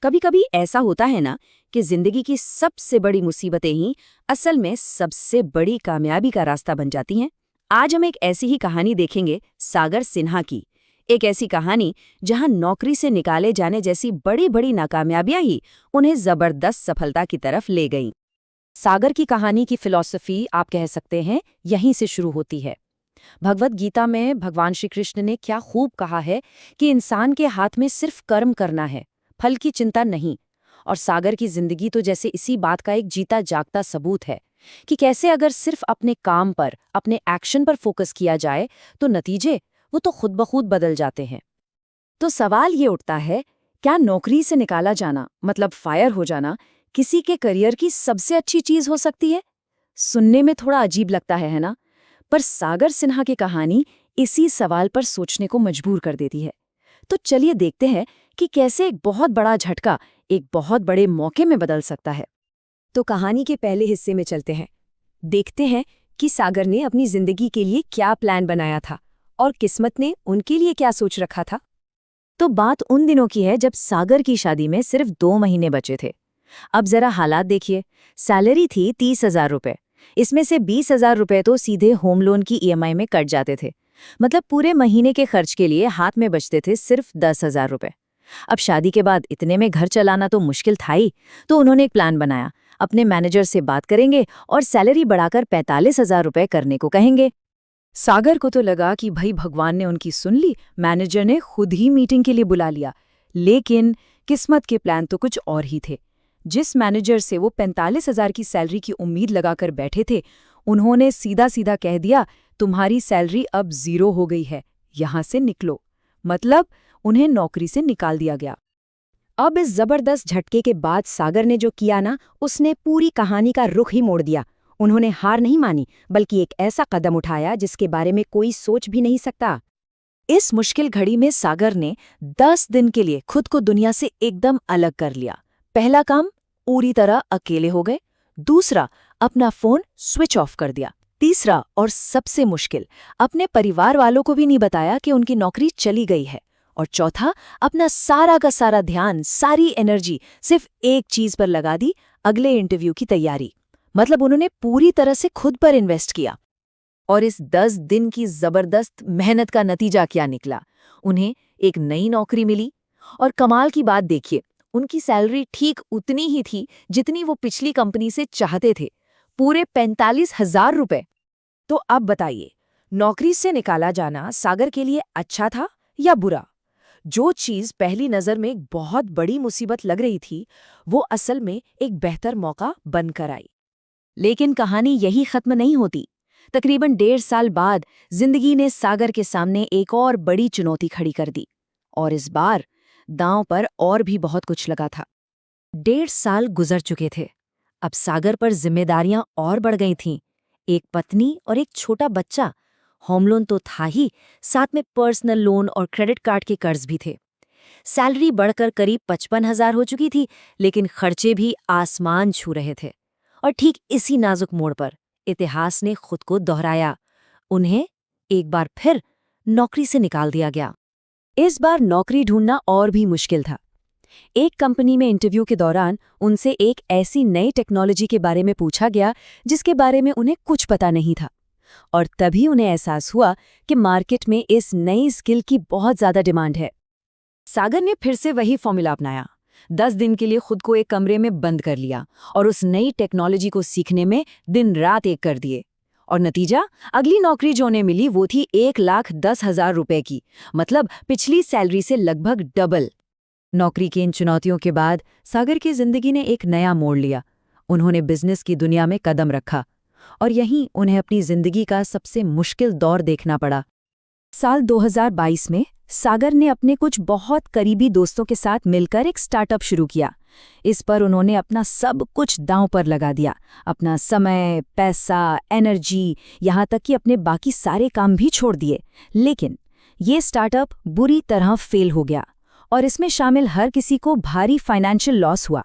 कभी कभी ऐसा होता है ना कि जिंदगी की सबसे बड़ी मुसीबतें ही असल में सबसे बड़ी कामयाबी का रास्ता बन जाती हैं। आज हम एक ऐसी ही कहानी देखेंगे, सागर सिन्हा की। एक ऐसी कहानी जहां नौकरी से निकाले जाने जैसी बड़ी बड़ी नाकामयाबियां ही उन्हें जबरदस्त सफलता की तरफ ले गईं। सागर की कहानी की फिलॉसफी आप कह सकते हैं यहीं से शुरू होती है। भगवत गीता में भगवान श्री कृष्ण ने क्या खूब कहा है कि इंसान के हाथ में सिर्फ कर्म करना है, फल की चिंता नहीं। और सागर की जिंदगी तो जैसे इसी बात का एक जीता जागता सबूत है कि कैसे अगर सिर्फ अपने काम पर, अपने एक्शन पर फोकस किया जाए तो नतीजे वो तो खुद ब खुद बदल जाते हैं। तो सवाल ये उठता है, क्या नौकरी से निकाला जाना मतलब फायर हो जाना किसी के करियर की सबसे अच्छी चीज हो सकती है? सुनने में थोड़ा अजीब लगता है ना? पर सागर सिन्हा की कहानी इसी सवाल पर सोचने को मजबूर कर देती है। तो चलिए देखते हैं कि कैसे एक बहुत बड़ा झटका एक बहुत बड़े मौके में बदल सकता है। तो कहानी के पहले हिस्से में चलते हैं। देखते हैं कि सागर ने अपनी जिंदगी के लिए क्या प्लान बनाया था और किस्मत ने उनके लिए क्या सोच रखा था। तो बात उन दिनों की है जब सागर की शादी में सिर्फ 2 महीने बचे थे। अब जरा हालात देखिए। सैलरी थी 30,000 रुपए। इसमें से 20,000 रुपए तो सीधे होम लोन की ईएमआई में कट जाते थे। मतलब पूरे महीने के खर्च के लिए हाथ में बचते थे सिर्फ 10,000 रुपए। अब शादी के बाद इतने में घर चलाना तो मुश्किल था ही, तो उन्होंने एक प्लान बनाया। अपने मैनेजर से बात करेंगे और सैलरी बढ़ाकर 45,000 रुपए करने को कहेंगे। सागर को तो लगा कि भाई भगवान ने उनकी सुन ली, मैनेजर ने खुद ही मीटिंग के लिए बुला लिया। लेकिन किस्मत के प्लान तो कुछ और ही थे। जिस मैनेजर से वो 45,000 की सैलरी की उम्मीद लगाकर बैठे थे, उन्होंने सीधा सीधा कह दिया, तुम्हारी सैलरी अब 0 हो गई है, यहां से निकलो। मतलब उन्हें नौकरी से निकाल दिया गया। अब इस जबरदस्त झटके के बाद सागर ने जो किया ना, उसने पूरी कहानी का रुख ही मोड़ दिया। उन्होंने हार नहीं मानी, बल्कि एक ऐसा कदम उठाया जिसके बारे में कोई सोच भी नहीं सकता। इस मुश्किल घड़ी में सागर ने 10 दिन के लिए खुद को दुनिया से एकदम अलग कर लिया। पहला काम, पूरी तरह अकेले हो गए। दूसरा, अपना फोन स्विच ऑफ कर दिया। तीसरा और सबसे मुश्किल, अपने परिवार वालों को भी नहीं बताया कि उनकी नौकरी चली गई है। और चौथा, अपना सारा का सारा ध्यान, सारी एनर्जी सिर्फ एक चीज पर लगा दी, अगले इंटरव्यू की तैयारी। मतलब उन्होंने पूरी तरह से खुद पर इन्वेस्ट किया। और इस 10 दिन की जबरदस्त मेहनत का नतीजा क्या निकला? उन्हें एक नई नौकरी मिली। और कमाल की बात देखिए, उनकी सैलरी ठीक उतनी ही थी जितनी वो पिछली कंपनी से चाहते थे, पूरे 45,000 रुपए। तो अब बताइए, नौकरी से निकाला जाना सागर के लिए अच्छा था या बुरा? जो चीज पहली नजर में एक बहुत बड़ी मुसीबत लग रही थी, वो असल में एक बेहतर मौका बनकर आई। लेकिन कहानी यही खत्म नहीं होती। तकरीबन 1.5 साल बाद जिंदगी ने सागर के सामने एक और बड़ी चुनौती खड़ी कर दी। और इस बार दांव पर और भी बहुत कुछ लगा था। 1.5 साल गुजर चुके थे। अब सागर पर जिम्मेदारियां और बढ़ गई थीं। एक पत्नी और एक छोटा बच्चा। होम लोन तो था ही, साथ में पर्सनल लोन और क्रेडिट कार्ड के कर्ज भी थे। सैलरी बढ़कर करीब 55,000 हो चुकी थी, लेकिन खर्चे भी आसमान छू रहे थे। और ठीक इसी नाजुक मोड़ पर इतिहास ने खुद को दोहराया। उन्हें एक बार फिर नौकरी से निकाल दिया गया। इस बार नौकरी ढूंढना और भी मुश्किल था। एक कंपनी में इंटरव्यू के दौरान उनसे एक ऐसी नई टेक्नोलॉजी के बारे में पूछा गया जिसके बारे में उन्हें कुछ पता नहीं था। और तभी उन्हें एहसास हुआ कि मार्केट में इस नई स्किल की बहुत ज्यादा डिमांड है। सागर ने फिर से वही फॉर्मूला अपनाया। 10 दिन के लिए खुद को एक कमरे में बंद कर लिया और उस नई टेक्नोलॉजी को सीखने में दिन रात एक कर दिए। और नतीजा, अगली नौकरी जो उन्हें मिली वो थी 1,10,000 रुपए की, मतलब पिछली सैलरी से लगभग डबल। नौकरी की इन चुनौतियों के बाद सागर की जिंदगी ने एक नया मोड़ लिया। उन्होंने बिजनेस की दुनिया में कदम रखा और यहीं उन्हें अपनी जिंदगी का सबसे मुश्किल दौर देखना पड़ा। साल 2022 में सागर ने अपने कुछ बहुत करीबी दोस्तों के साथ मिलकर एक स्टार्टअप शुरू किया। इस पर उन्होंने अपना सब कुछ दांव पर लगा दिया, अपना समय, पैसा, एनर्जी, यहाँ तक कि अपने बाकी सारे काम भी छोड़ दिए। लेकिन ये स्टार्टअप बुरी तरह फेल हो गया और इसमें शामिल हर किसी को भारी फाइनेंशियल लॉस हुआ।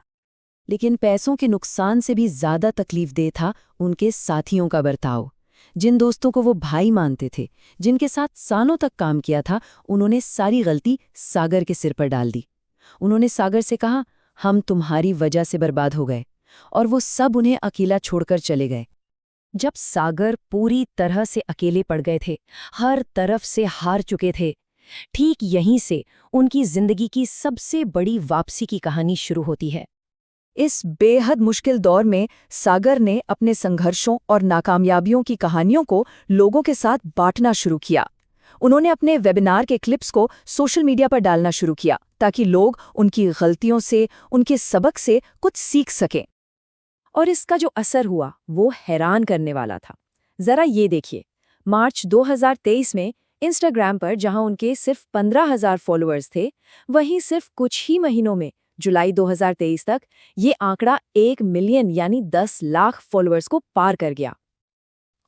लेकिन पैसों के नुकसान से भी ज्यादा तकलीफदेह था उनके साथियों का बर्ताव। जिन दोस्तों को वो भाई मानते थे, जिनके साथ सालों तक काम किया था, उन्होंने सारी गलती सागर के सिर पर डाल दी। उन्होंने सागर से कहा, हम तुम्हारी वजह से बर्बाद हो गए, और वो सब उन्हें अकेला छोड़कर चले गए। जब सागर पूरी तरह से अकेले पड़ गए थे, हर तरफ से हार चुके थे, ठीक यहीं से उनकी जिंदगी की सबसे बड़ी वापसी की कहानी शुरू होती है। इस बेहद मुश्किल दौर में सागर ने अपने संघर्षों और नाकामयाबियों की कहानियों को लोगों के साथ बांटना शुरू किया। उन्होंने अपने वेबिनार के क्लिप्स को सोशल मीडिया पर डालना शुरू किया ताकि लोग उनकी गलतियों से, उनके सबक से कुछ सीख सकें। और इसका जो असर हुआ वो हैरान करने वाला था। जरा ये देखिए, मार्च 2023 में इंस्टाग्राम पर जहां उनके सिर्फ 15,000 फॉलोअर्स थे, वहीं सिर्फ कुछ ही महीनों में जुलाई 2023 तक ये आंकड़ा 1 मिलियन यानी 10 लाख फॉलोअर्स को पार कर गया।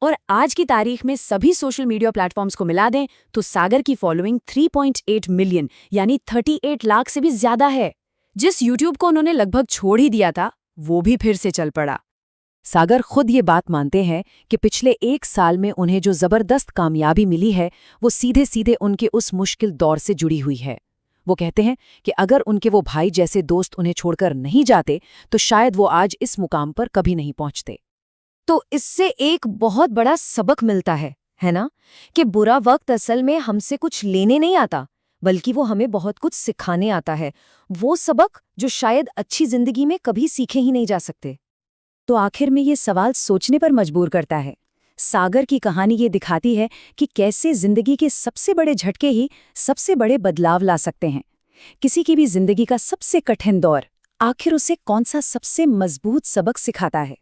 और आज की तारीख में सभी सोशल मीडिया प्लेटफॉर्म्स को मिला दें तो सागर की फॉलोइंग 3.8 मिलियन यानी 38 लाख से भी ज्यादा है। जिस यूट्यूब को उन्होंने लगभग छोड़ ही दिया था, वो भी फिर से चल पड़ा। सागर खुद ये बात मानते हैं कि पिछले 1 साल में उन्हें जो जबरदस्त कामयाबी मिली है, वो सीधे सीधे उनके उस मुश्किल दौर से जुड़ी हुई है। वो कहते हैं कि अगर उनके वो भाई जैसे दोस्त उन्हें छोड़कर नहीं जाते, तो शायद वो आज इस मुकाम पर कभी नहीं पहुंचते। तो इससे एक बहुत बड़ा सबक मिलता है ना? कि बुरा वक्त असल में हमसे कुछ लेने नहीं आता, बल्कि वो हमें बहुत कुछ सिखाने आता है। वो सबक जो शायद अच्छी जिंदगी में कभी सीखे ही नहीं जा सकते। तो आखिर में ये सवाल सोचने पर मजबूर करता है। सागर की कहानी ये दिखाती है कि कैसे जिंदगी के सबसे बड़े झटके ही सबसे बड़े बदलाव ला सकते हैं। किसी की भी जिंदगी का सबसे कठिन दौर आखिर उसे कौन सा सबसे मजबूत सबक सिखाता है।